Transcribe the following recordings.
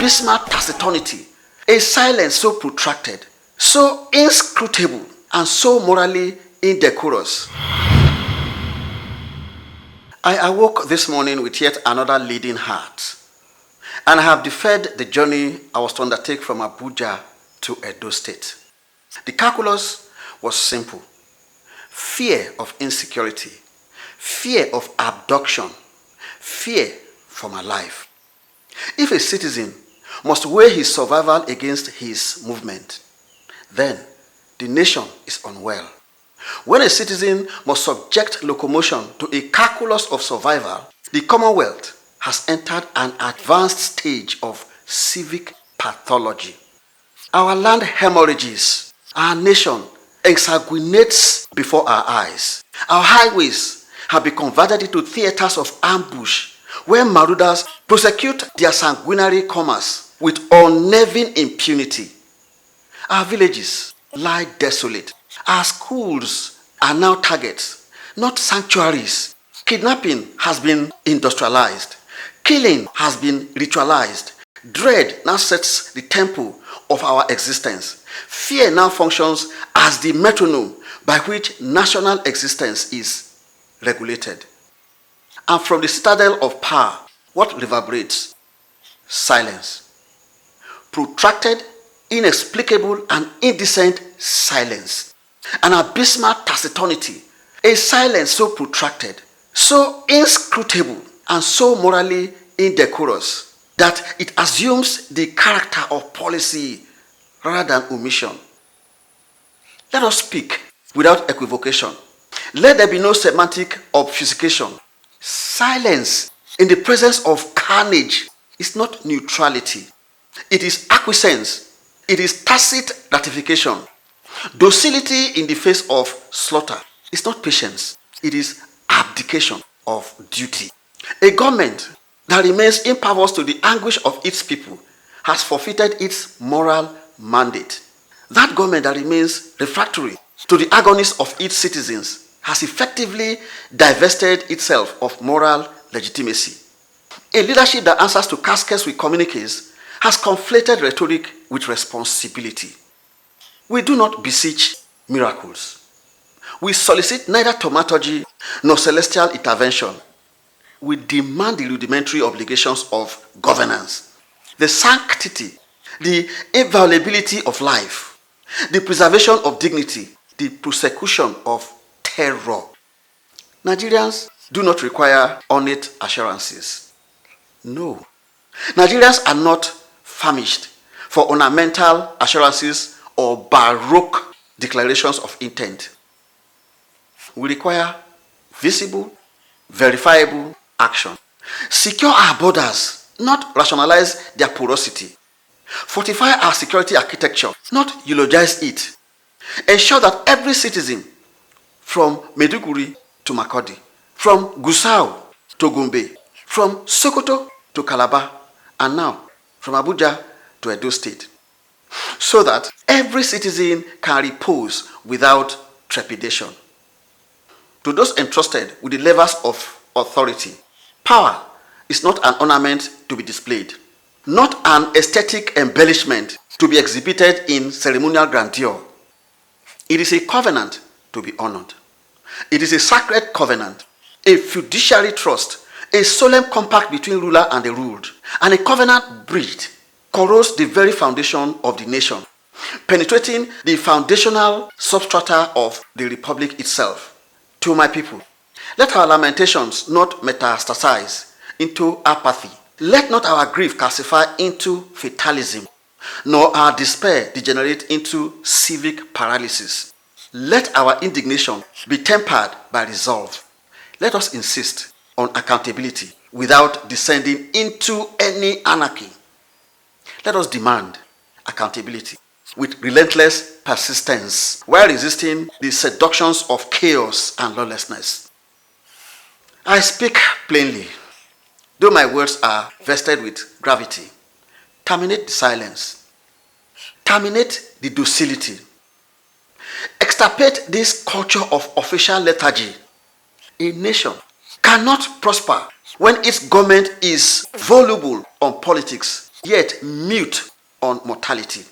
abysmal taciturnity, a silence so protracted, so inscrutable, and so morally indecorous. I awoke this morning with yet another leading heart, and I have deferred the journey I was to undertake from Abuja to Edo State. The calculus was simple: fear of insecurity, fear of abduction, fear for my life. If a citizen must weigh his survival against his movement, then the nation is unwell. When a citizen must subject locomotion to a calculus of survival, the Commonwealth has entered an advanced stage of civic pathology. Our land hemorrhages, our nation exsanguinates before our eyes. Our highways have been converted into theaters of ambush, where marauders prosecute their sanguinary commerce with unnerving impunity. Our villages lie desolate. Our schools are now targets, not sanctuaries. Kidnapping has been industrialized. Killing has been ritualized. Dread now sets the tempo of our existence. Fear now functions as the metronome by which national existence is regulated. And from the citadel of power, what reverberates? Silence. Protracted, inexplicable, and indecent silence. An abysmal taciturnity, a silence so protracted, so inscrutable, and so morally indecorous that it assumes the character of policy rather than omission. Let us speak without equivocation. Let there be no semantic obfuscation. Silence in the presence of carnage is not neutrality. It is acquiescence. It is tacit ratification. Docility in the face of slaughter is not patience. It is abdication of duty. A government that remains impervious to the anguish of its people has forfeited its moral mandate. That government that remains refractory to the agonies of its citizens has effectively divested itself of moral legitimacy. A leadership that answers to caskets with communiques has conflated rhetoric with responsibility. We do not beseech miracles. We solicit neither thaumaturgy nor celestial intervention. We demand the rudimentary obligations of governance, the sanctity, the inviolability of life, the preservation of dignity, the prosecution of terror. Nigerians do not require ornate assurances. No. Nigerians are not famished for ornamental assurances or baroque declarations of intent. We require visible, verifiable action. Secure our borders, not rationalize their porosity. Fortify our security architecture, not eulogize it. Ensure that every citizen, from Maiduguri to Makurdi, from Gusau to Gombe, from Sokoto to Calabar, and now from Abuja to Edo State, so that every citizen can repose without trepidation. To those entrusted with the levers of authority, power is not an ornament to be displayed, not an aesthetic embellishment to be exhibited in ceremonial grandeur. It is a covenant to be honored. It is a sacred covenant, a fiduciary trust, a solemn compact between ruler and the ruled, and a covenant breached corrodes the very foundation of the nation, penetrating the foundational substrata of the republic itself. To my people, let our lamentations not metastasize into apathy. Let not our grief calcify into fatalism, nor our despair degenerate into civic paralysis. Let our indignation be tempered by resolve. Let us insist on accountability without descending into any anarchy. Let us demand accountability with relentless persistence while resisting the seductions of chaos and lawlessness. I speak plainly, though my words are vested with gravity. Terminate the silence. Terminate the docility. Extirpate this culture of official lethargy. A nation cannot prosper when its government is voluble on politics yet mute on mortality.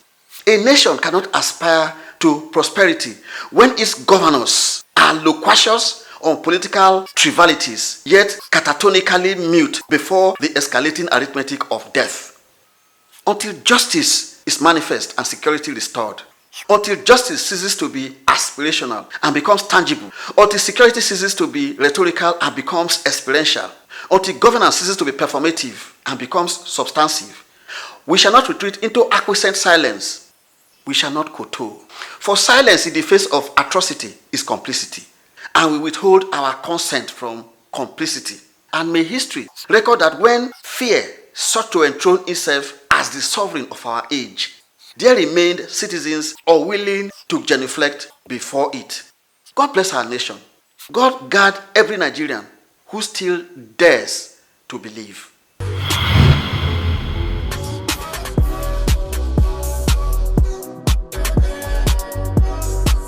A nation cannot aspire to prosperity when its governors are loquacious on political trivialities, yet catatonically mute before the escalating arithmetic of death. Until justice is manifest and security restored, until justice ceases to be aspirational and becomes tangible, until security ceases to be rhetorical and becomes experiential, until governance ceases to be performative and becomes substantive, we shall not retreat into acquiescent silence. We shall not kowtow. For silence in the face of atrocity is complicity, and we withhold our consent from complicity. And may history record that when fear sought to enthrone itself as the sovereign of our age, there remained citizens unwilling to genuflect before it. God bless our nation. God guard every Nigerian who still dares to believe.